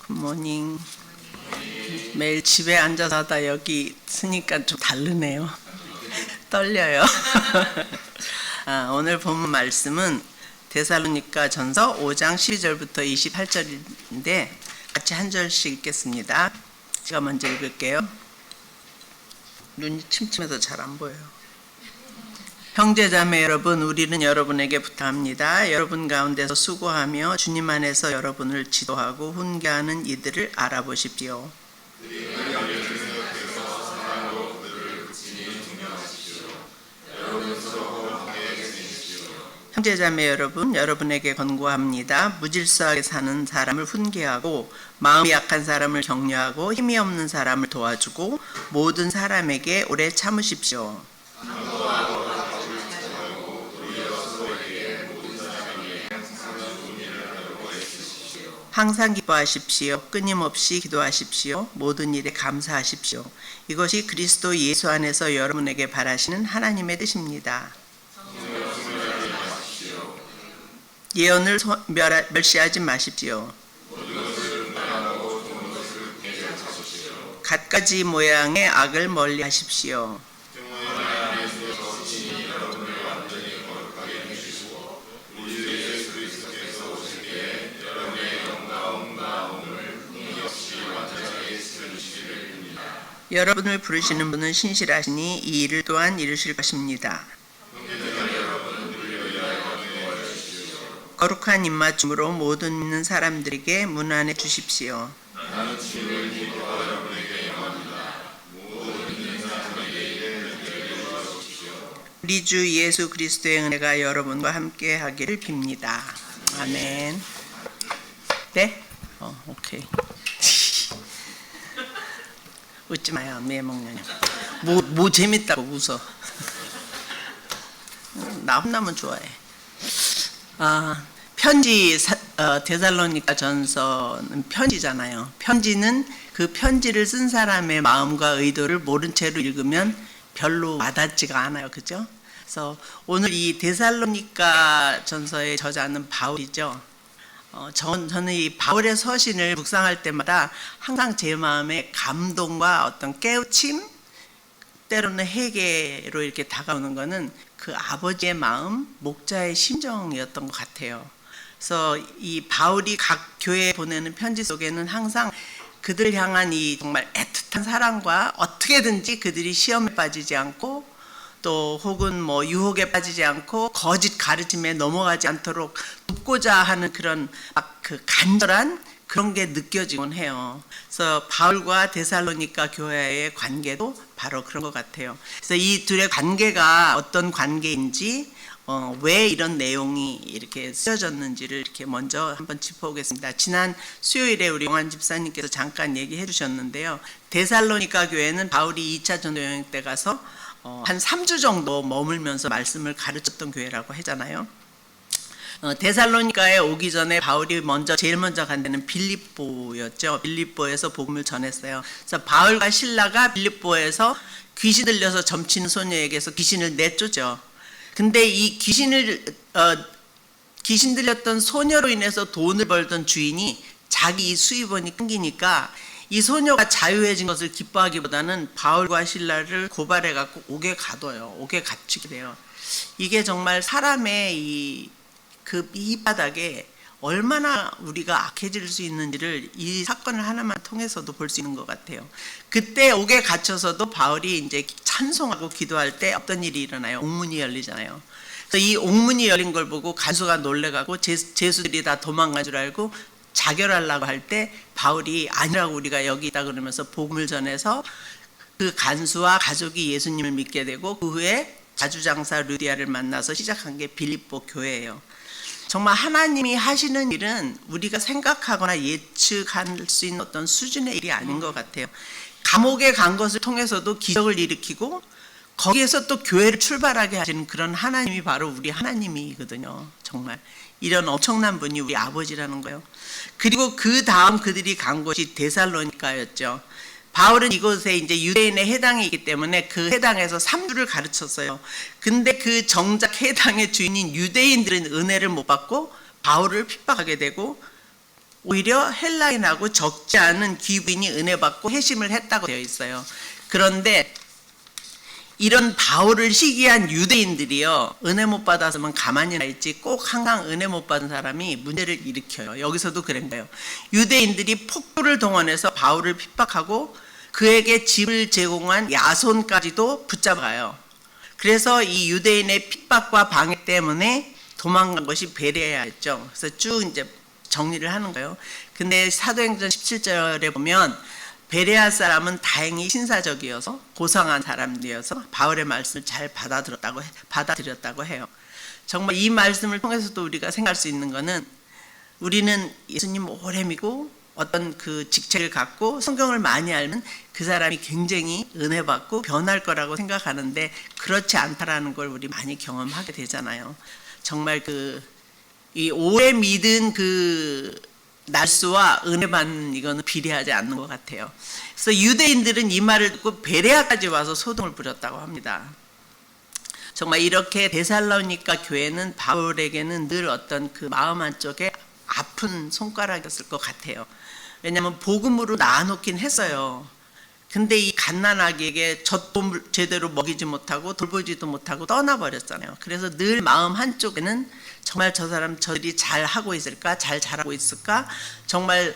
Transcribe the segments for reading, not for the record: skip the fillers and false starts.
굿모닝. 매일 집에 앉아서 하다 여기 쓰니까 좀 다르네요. 떨려요. 오늘 본문 말씀은 데살로니가 전서 5장 12절부터 28절인데 같이 한 절씩 읽겠습니다. 제가 먼저 읽을게요. 눈이 침침해서 잘 안 보여요. 형제자매 여러분, 우리는 여러분에게 부탁합니다. 여러분 가운데서 수고하며 주님 안에서 여러분을 지도하고 훈계하는 이들을 알아보십시오. 형제자매 여러분, 여러분에게 권고합니다. 무질서하게 사는 사람을 훈계하고 마음이 약한 사람을 격려하고 힘이 없는 사람을 도와주고 모든 사람에게 오래 참으십시오. 항상 기뻐하십시오. 끊임없이 기도하십시오. 모든 일에 감사하십시오. 이것이 그리스도 예수 안에서 여러분에게 바라시는 하나님의 뜻입니다. 예언을 멸시하지 마십시오. 갖가지 모양의 악을 멀리 하십시오. 여러분을 부르시는 분은 신실하시니 이 일을 또한 이루실 것입니다. 거룩한 입맞춤으로 모든 믿는 사람들에게 문안해 주십시오. 우리 주 예수 그리스도의 은혜가 여러분과 함께 하기를 빕니다. 아멘. 네? 오케이. 웃지 마요. 매 먹냐냐. 뭐 재밌다고 웃어. 나 혼나면 좋아해. 편지, 데살로니가 전서는 편지잖아요. 편지는 그 편지를 쓴 사람의 마음과 의도를 모른 채로 읽으면 별로 와닿지가 않아요. 그죠? 그래서 오늘 이 데살로니가 전서의 저자는 바울이죠. 저는 이 바울의 서신을 묵상할 때마다 항상 제 마음에 감동과 어떤 깨우침, 때로는 회개로 이렇게 다가오는 것은 그 아버지의 마음, 목자의 심정이었던 것 같아요. 그래서 이 바울이 각 교회에 보내는 편지 속에는 항상 그들 향한 이 정말 애틋한 사랑과 어떻게든지 그들이 시험에 빠지지 않고 또 혹은 뭐 유혹에 빠지지 않고 거짓 가르침에 넘어가지 않도록 돕고자 하는 그런 그 간절한 그런 게 느껴지곤 해요. 그래서 바울과 데살로니가 교회의 관계도 바로 그런 것 같아요. 그래서 이 둘의 관계가 어떤 관계인지 왜 이런 내용이 이렇게 쓰여졌는지를 이렇게 먼저 한번 짚어보겠습니다. 지난 수요일에 우리 영환 집사님께서 잠깐 얘기해 주셨는데요. 데살로니가 교회는 바울이 2차 전도 여행 때 가서 한 3주 정도 머물면서 말씀을 가르쳤던 교회라고 하잖아요. 데살로니가에 오기 전에 바울이 제일 먼저 간 데는 빌립보였죠. 빌립보에서 복음을 전했어요. 그래서 바울과 실라가 빌립보에서 귀신 들려서 점치는 소녀에게서 귀신을 내쫓죠. 근데 이 귀신 들렸던 소녀로 인해서 돈을 벌던 주인이 자기 수입원이 끊기니까 이 소녀가 자유해진 것을 기뻐하기보다는 바울과 실라를 고발해갖고 옥에 가둬요. 옥에 갇히게 돼요. 이게 정말 사람의 이 바닥에 얼마나 우리가 악해질 수 있는지를 이 사건을 하나만 통해서도 볼 수 있는 것 같아요. 그때 옥에 갇혀서도 바울이 이제 찬송하고 기도할 때 어떤 일이 일어나요? 옥문이 열리잖아요. 그래서 이 옥문이 열린 걸 보고 간수가 놀래가고 죄수들이 다 도망간 줄 알고 자결하려고 할 때 바울이 아니라고 우리가 여기 있다 그러면서 복음을 전해서 그 간수와 가족이 예수님을 믿게 되고 그 후에 자주장사 루디아를 만나서 시작한 게 빌립보 교회예요. 정말 하나님이 하시는 일은 우리가 생각하거나 예측할 수 있는 어떤 수준의 일이 아닌 것 같아요. 감옥에 간 것을 통해서도 기적을 일으키고 거기에서 또 교회를 출발하게 하시는 그런 하나님이 바로 우리 하나님이거든요. 정말 이런 엄청난 분이 우리 아버지라는 거예요. 그리고 그 다음 그들이 간 곳이 데살로니가였죠. 바울은 이곳에 이제 유대인의 해당이 있기 때문에 그 해당에서 3주를 가르쳤어요. 근데 그 정작 해당의 주인인 유대인들은 은혜를 못 받고 바울을 핍박하게 되고 오히려 헬라인하고 적지 않은 귀부인이 은혜 받고 회심을 했다고 되어 있어요. 그런데 이런 바울을 시기한 유대인들이요, 은혜 못 받았으면 가만히 나 있지 꼭 항상 은혜 못 받은 사람이 문제를 일으켜요. 여기서도 그런 거예요. 유대인들이 폭도를 동원해서 바울을 핍박하고 그에게 집을 제공한 야손까지도 붙잡아요. 그래서 이 유대인의 핍박과 방해 때문에 도망간 것이 베레아였죠. 그래서 쭉 이제 정리를 하는 거예요. 근데 사도행전 17절에 보면 베레아 사람은 다행히 신사적이어서 고상한 사람들이어서 바울의 말씀을 잘 받아들였다고 해요. 정말 이 말씀을 통해서도 우리가 생각할 수 있는 것은 우리는 예수님 오래 믿고 어떤 그 직책을 갖고 성경을 많이 알면 그 사람이 굉장히 은혜 받고 변할 거라고 생각하는데 그렇지 않다라는 걸 우리 많이 경험하게 되잖아요. 정말 이 오래 믿은 날수와 은혜 받는 이거는 비례하지 않는 것 같아요. 그래서 유대인들은 이 말을 듣고 베레아까지 와서 소동을 부렸다고 합니다. 정말 이렇게 데살로니가 교회는 바울에게는 늘 어떤 그 마음 한쪽에 아픈 손가락이었을 것 같아요. 왜냐하면 복음으로 나눠놓긴 했어요. 근데 이 갓난아기에게 젖도 제대로 먹이지 못하고 돌보지도 못하고 떠나버렸잖아요. 그래서 늘 마음 한쪽에는 정말 저들이 잘 하고 있을까, 잘 자라고 있을까, 정말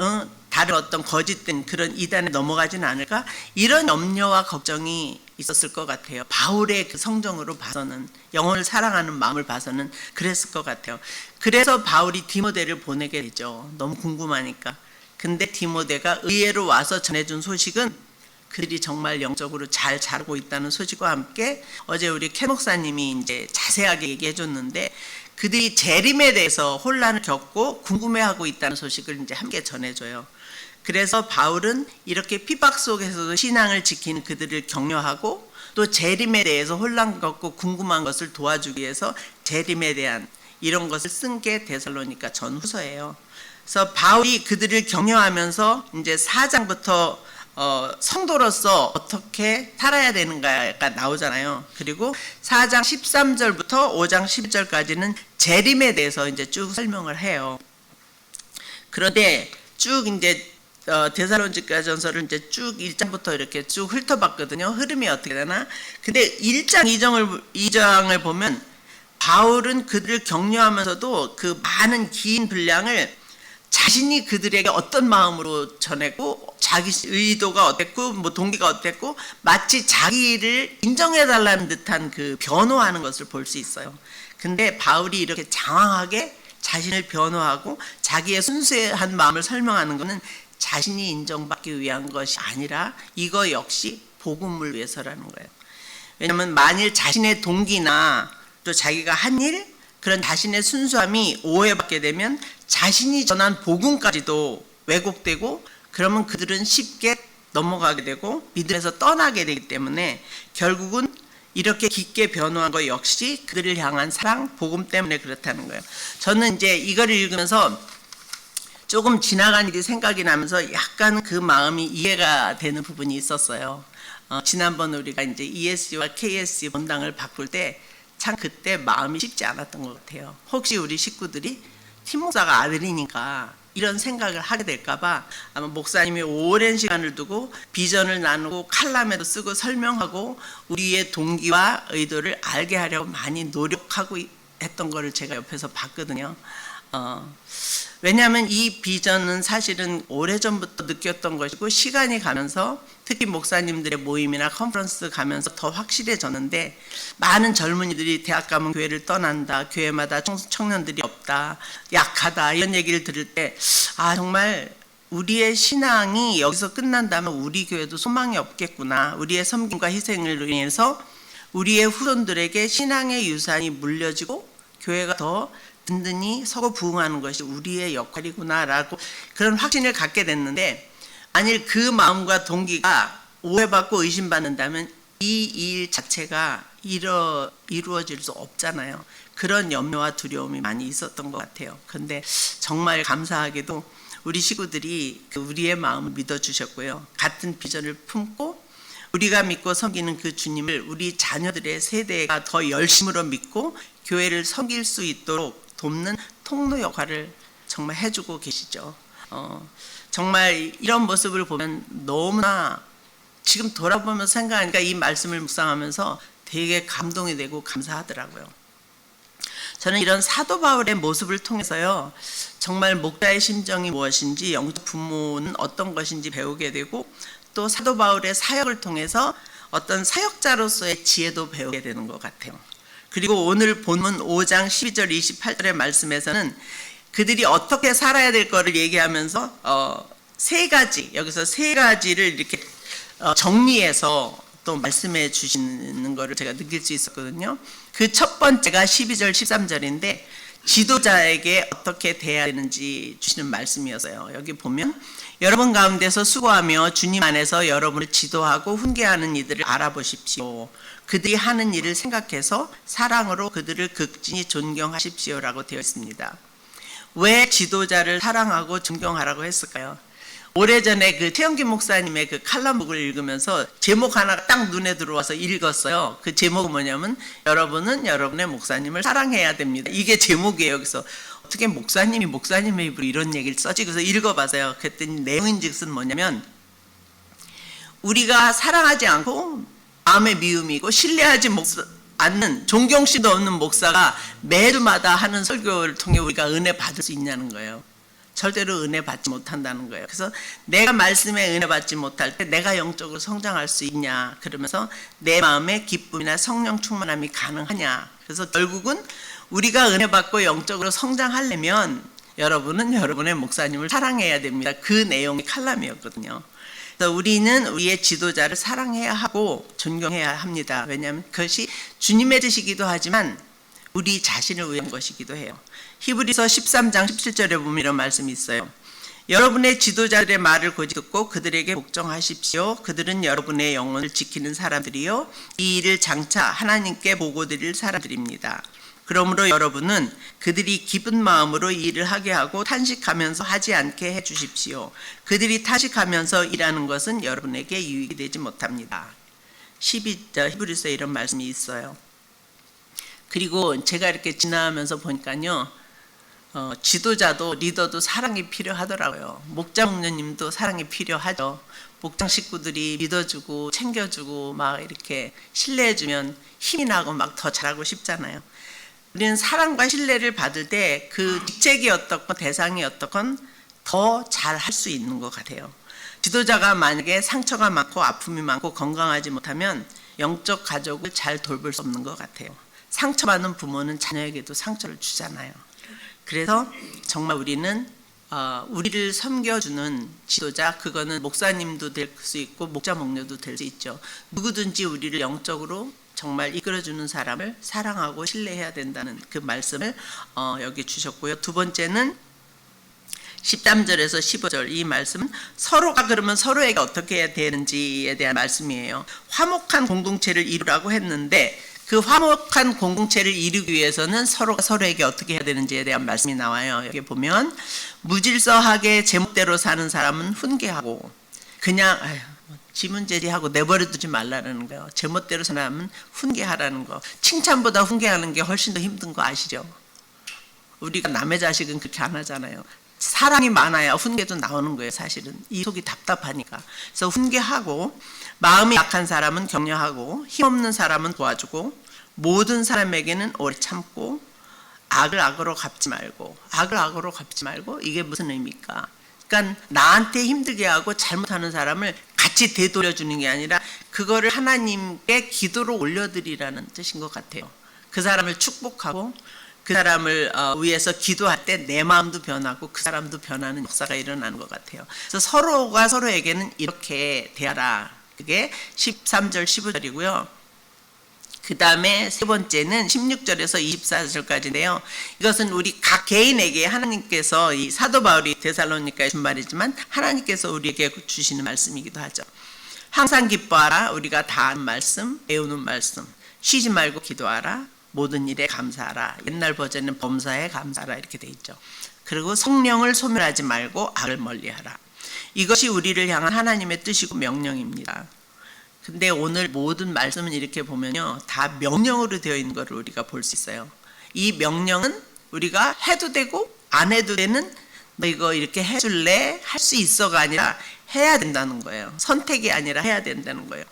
다른 어떤 거짓된 그런 이단에 넘어가지는 않을까, 이런 염려와 걱정이 있었을 것 같아요. 바울의 그 성정으로 봐서는, 영혼을 사랑하는 마음을 봐서는 그랬을 것 같아요. 그래서 바울이 디모데를 보내게 되죠. 너무 궁금하니까. 근데 디모데가 의회로 와서 전해준 소식은 그들이 정말 영적으로 잘 자라고 있다는 소식과 함께, 어제 우리 캐 목사님이 이제 자세하게 얘기해 줬는데 그들이 재림에 대해서 혼란을 겪고 궁금해하고 있다는 소식을 이제 함께 전해줘요. 그래서 바울은 이렇게 핍박 속에서도 신앙을 지키는 그들을 격려하고 또 재림에 대해서 혼란 겪고 궁금한 것을 도와주기 위해서 재림에 대한 이런 것을 쓴 게 데살로니가 전후서예요. 그래서 바울이 그들을 격려하면서 이제 4장부터 성도로서 어떻게 살아야 되는가가 나오잖아요. 그리고 4장 13절부터 5장 11절까지는 재림에 대해서 이제 쭉 설명을 해요. 그런데 쭉 이제 데살로니가전서를 이제 쭉 1장부터 이렇게 쭉 훑어봤거든요. 흐름이 어떻게 되나? 근데 1장 2장을 보면 바울은 그들을 격려하면서도 그 많은 긴 분량을 자신이 그들에게 어떤 마음으로 전했고 자기 의도가 어땠고 뭐 동기가 어땠고 마치 자기를 인정해달라는 듯한 그 변호하는 것을 볼 수 있어요. 근데 바울이 이렇게 장황하게 자신을 변호하고 자기의 순수한 마음을 설명하는 것은 자신이 인정받기 위한 것이 아니라 이거 역시 복음을 위해서라는 거예요. 왜냐하면 만일 자신의 동기나 또 자기가 한 일, 그런 자신의 순수함이 오해받게 되면 자신이 전한 복음까지도 왜곡되고 그러면 그들은 쉽게 넘어가게 되고 믿음에서 떠나게 되기 때문에 결국은 이렇게 깊게 변호한 것 역시 그들을 향한 사랑, 복음 때문에 그렇다는 거예요. 저는 이제 이걸 읽으면서 조금 지나간 일이 생각이 나면서 약간 그 마음이 이해가 되는 부분이 있었어요. 지난번 우리가 이제 ESC와 KSC 본당을 바꿀 때 참 그때 마음이 쉽지 않았던 것 같아요. 혹시 우리 식구들이 팀 목사가 아들이니까 이런 생각을 하게 될까봐 아마 목사님이 오랜 시간을 두고 비전을 나누고 칼럼에도 쓰고 설명하고 우리의 동기와 의도를 알게 하려고 많이 노력하고 했던 거를 제가 옆에서 봤거든요. 왜냐하면 이 비전은 사실은 오래전부터 느꼈던 것이고 시간이 가면서 특히 목사님들의 모임이나 컨퍼런스 가면서 더 확실해졌는데 많은 젊은이들이 대학 가면 교회를 떠난다, 교회마다 청년들이 없다, 약하다 이런 얘기를 들을 때 정말 우리의 신앙이 여기서 끝난다면 우리 교회도 소망이 없겠구나. 우리의 섬김과 희생을 인해서 우리의 후손들에게 신앙의 유산이 물려지고 교회가 더 든든히 서로 부응하는 것이 우리의 역할이구나라고 그런 확신을 갖게 됐는데, 만일 그 마음과 동기가 오해받고 의심받는다면 이 일 자체가 이루어질 수 없잖아요. 그런 염려와 두려움이 많이 있었던 것 같아요. 근데 정말 감사하게도 우리 식구들이 우리의 마음을 믿어주셨고요. 같은 비전을 품고 우리가 믿고 섬기는 그 주님을 우리 자녀들의 세대가 더 열심으로 믿고 교회를 섬길 수 있도록 돕는 통로 역할을 정말 해주고 계시죠. 정말 이런 모습을 보면 너무나 지금 돌아보면서 생각하니까 이 말씀을 묵상하면서 되게 감동이 되고 감사하더라고요. 저는 이런 사도 바울의 모습을 통해서요, 정말 목자의 심정이 무엇인지, 영적 부모는 어떤 것인지 배우게 되고, 또 사도 바울의 사역을 통해서 어떤 사역자로서의 지혜도 배우게 되는 것 같아요. 그리고 오늘 본문 5장 12절 28절의 말씀에서는 그들이 어떻게 살아야 될 거를 얘기하면서 세 가지, 여기서 세 가지를 이렇게 정리해서 또 말씀해 주시는 거를 제가 느낄 수 있었거든요. 그 첫 번째가 12절 13절인데 지도자에게 어떻게 대해야 되는지 주시는 말씀이어서요. 여기 보면 여러분 가운데서 수고하며 주님 안에서 여러분을 지도하고 훈계하는 이들을 알아보십시오. 그들이 하는 일을 생각해서 사랑으로 그들을 극진히 존경하십시오라고 되어 있습니다. 왜 지도자를 사랑하고 존경하라고 했을까요? 오래전에 그 최영기 목사님의 그 칼럼북을 읽으면서 제목 하나가 딱 눈에 들어와서 읽었어요. 그 제목은 뭐냐면 여러분은 여러분의 목사님을 사랑해야 됩니다. 이게 제목이에요. 그래서 어떻게 목사님이 목사님의 입으로 이런 얘기를 써지? 그래서 읽어봐서요. 그랬더니 내용인즉슨 뭐냐면 우리가 사랑하지 않고 마음의 미움이고 신뢰하지 않는 존경심도 없는 목사가 매주마다 하는 설교를 통해 우리가 은혜 받을 수 있냐는 거예요. 절대로 은혜 받지 못한다는 거예요. 그래서 내가 말씀에 은혜 받지 못할 때 내가 영적으로 성장할 수 있냐, 그러면서 내 마음의 기쁨이나 성령 충만함이 가능하냐. 그래서 결국은 우리가 은혜 받고 영적으로 성장하려면 여러분은 여러분의 목사님을 사랑해야 됩니다. 그 내용이 칼럼이었거든요. 그래서 우리는 우리의 지도자를 사랑해야 하고 존경해야 합니다. 왜냐하면 그것이 주님의 뜻이기도 하지만 우리 자신을 위한 것이기도 해요. 히브리서 13장 17절에 보면 이런 말씀이 있어요. 여러분의 지도자들의 말을 고지 듣고 그들에게 복종하십시오. 그들은 여러분의 영혼을 지키는 사람들이요, 이 일을 장차 하나님께 보고드릴 사람들입니다. 그러므로 여러분은 그들이 기쁜 마음으로 이 일을 하게 하고 탄식하면서 하지 않게 해주십시오. 그들이 탄식하면서 일하는 것은 여러분에게 유익이 되지 못합니다. 12절 히브리서에 이런 말씀이 있어요. 그리고 제가 이렇게 지나면서 보니까요, 지도자도 리더도 사랑이 필요하더라고요. 목자 목녀님도 사랑이 필요하죠. 목장 식구들이 믿어주고 챙겨주고 막 이렇게 신뢰해주면 힘이 나고 막 더 잘하고 싶잖아요. 우리는 사랑과 신뢰를 받을 때 그 직책이 어떻건 대상이 어떻건 더 잘 할 수 있는 것 같아요. 지도자가 만약에 상처가 많고 아픔이 많고 건강하지 못하면 영적 가족을 잘 돌볼 수 없는 것 같아요. 상처받는 부모는 자녀에게도 상처를 주잖아요. 그래서 정말 우리는 우리를 섬겨주는 지도자, 그거는 목사님도 될 수 있고 목자 목녀도 될 수 있죠. 누구든지 우리를 영적으로 정말 이끌어주는 사람을 사랑하고 신뢰해야 된다는 그 말씀을 여기 주셨고요. 두 번째는 13절에서 15절 이 말씀은 서로가 그러면 서로에게 어떻게 해야 되는지에 대한 말씀이에요. 화목한 공동체를 이루라고 했는데 그 화목한 공동체를 이루기 위해서는 서로가 서로에게 어떻게 해야 되는지에 대한 말씀이 나와요. 여기 보면 무질서하게 제멋대로 사는 사람은 훈계하고, 그냥 지문제리하고 내버려두지 말라는 거예요. 제멋대로 사는 사람은 훈계하라는 거. 칭찬보다 훈계하는 게 훨씬 더 힘든 거 아시죠? 우리가 남의 자식은 그렇게 안 하잖아요. 사랑이 많아야 훈계도 나오는 거예요. 사실은 이 속이 답답하니까. 그래서 훈계하고, 마음이 약한 사람은 격려하고, 힘없는 사람은 도와주고, 모든 사람에게는 오래 참고, 악을 악으로 갚지 말고. 악을 악으로 갚지 말고, 이게 무슨 의미입니까? 그러니까 나한테 힘들게 하고 잘못하는 사람을 같이 되돌려주는 게 아니라 그거를 하나님께 기도로 올려드리라는 뜻인 것 같아요. 그 사람을 축복하고 그 사람을 위해서 기도할 때 내 마음도 변하고 그 사람도 변하는 역사가 일어나는 것 같아요. 그래서 서로가 서로에게는 이렇게 대하라. 그게 13절 15절이고요. 그 다음에 세 번째는 16절에서 24절까지인데요. 이것은 우리 각 개인에게 하나님께서, 이 사도 바울이 데살로니가에 준 말이지만 하나님께서 우리에게 주시는 말씀이기도 하죠. 항상 기뻐하라. 우리가 다 아는 말씀, 배우는 말씀. 쉬지 말고 기도하라. 모든 일에 감사하라. 옛날 버전은 범사에 감사하라 이렇게 돼 있죠. 그리고 성령을 소멸하지 말고 악을 멀리하라. 이것이 우리를 향한 하나님의 뜻이고 명령입니다. 근데 오늘 모든 말씀은 이렇게 보면요, 다 명령으로 되어 있는 것을 우리가 볼 수 있어요. 이 명령은 우리가 해도 되고 안 해도 되는 너 이거 이렇게 해줄래? 할 수 있어가 아니라 해야 된다는 거예요. 선택이 아니라 해야 된다는 거예요.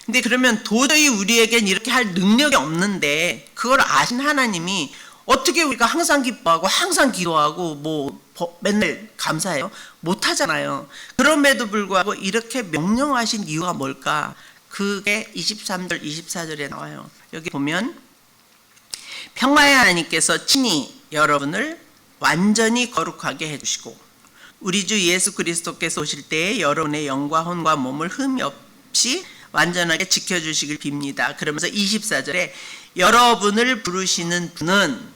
근데 그러면 도저히 우리에겐 이렇게 할 능력이 없는데 그걸 아신 하나님이 어떻게 우리가 항상 기뻐하고 항상 기도하고 뭐 맨날 감사해요? 못하잖아요. 그럼에도 불구하고 이렇게 명령하신 이유가 뭘까? 그게 23절 24절에 나와요. 여기 보면 평화의 하나님께서 친히 여러분을 완전히 거룩하게 해주시고 우리 주 예수 그리스도께서 오실 때에 여러분의 영과 혼과 몸을 흠이 없이 완전하게 지켜주시길 빕니다. 그러면서 24절에 여러분을 부르시는 분은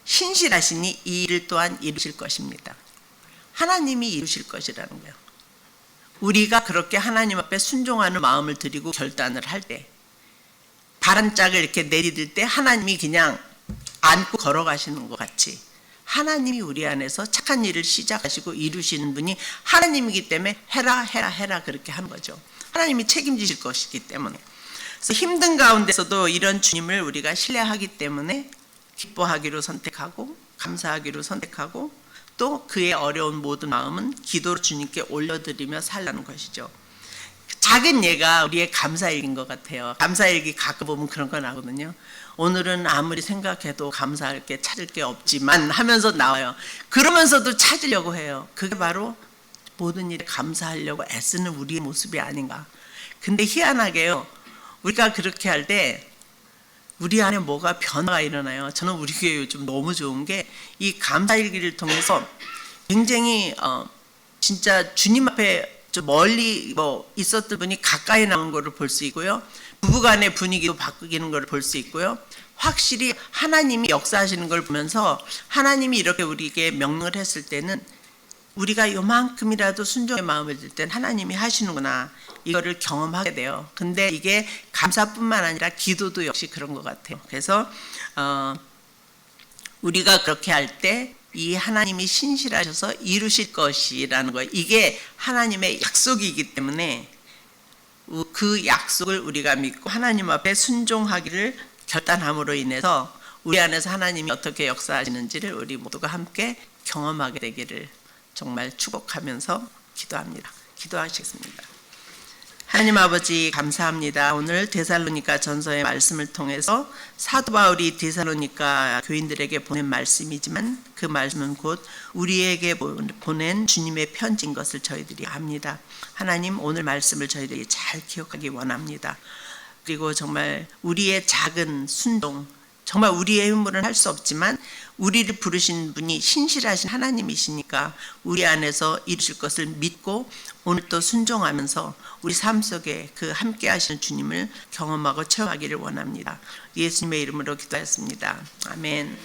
신실하시니 이 일을 또한 이루실 것입니다. 하나님이 이루실 것이라는 거예요. 우리가 그렇게 하나님 앞에 순종하는 마음을 드리고 결단을 할 때 발한짝을 이렇게 내디딜 때 하나님이 그냥 안고 걸어가시는 것 같이 하나님이 우리 안에서 착한 일을 시작하시고 이루시는 분이 하나님이기 때문에 해라 그렇게 하는 거죠. 하나님이 책임지실 것이기 때문에. 그래서 힘든 가운데서도 이런 주님을 우리가 신뢰하기 때문에 기뻐하기로 선택하고 감사하기로 선택하고 또 그의 어려운 모든 마음은 기도로 주님께 올려드리며 살라는 것이죠. 작은 예가 우리의 감사일기인 것 같아요. 감사일기 가끔 보면 그런 거 나오거든요. 오늘은 아무리 생각해도 감사할 게 찾을 게 없지만 하면서 나와요. 그러면서도 찾으려고 해요. 그게 바로 모든 일에 감사하려고 애쓰는 우리의 모습이 아닌가. 근데 희한하게요. 우리가 그렇게 할 때 우리 안에 뭐가 변화가 일어나요. 저는 우리 교회 요즘 너무 좋은 게 이 감사일기를 통해서 굉장히 진짜 주님 앞에 좀 멀리 있었던 분이 가까이 나온 거를 볼 수 있고요. 부부간의 분위기도 바뀌는 걸 볼 수 있고요. 확실히 하나님이 역사하시는 걸 보면서 하나님이 이렇게 우리에게 명령을 했을 때는 우리가 요만큼이라도 순종의 마음을 들 땐 하나님이 하시는구나 이거를 경험하게 돼요. 근데 이게 감사뿐만 아니라 기도도 역시 그런 것 같아요. 그래서 우리가 그렇게 할 때 이 하나님이 신실하셔서 이루실 것이라는 거예요. 이게 하나님의 약속이기 때문에 그 약속을 우리가 믿고 하나님 앞에 순종하기를 결단함으로 인해서 우리 안에서 하나님이 어떻게 역사하시는지를 우리 모두가 함께 경험하게 되기를 정말 축복하면서 기도합니다. 기도하시겠습니다. 하나님 아버지 감사합니다. 오늘 데살로니가 전서의 말씀을 통해서 사도 바울이 데살로니가 교인들에게 보낸 말씀이지만 그 말씀은 곧 우리에게 보낸 주님의 편지인 것을 저희들이 압니다. 하나님 오늘 말씀을 저희들이 잘 기억하기 원합니다. 그리고 정말 우리의 작은 순종 정말 우리의 힘으로는 할 수 없지만 우리를 부르신 분이 신실하신 하나님이시니까 우리 안에서 이루실 것을 믿고 오늘 또 순종하면서 우리 삶 속에 그 함께 하시는 주님을 경험하고 체험하기를 원합니다. 예수님의 이름으로 기도했습니다. 아멘.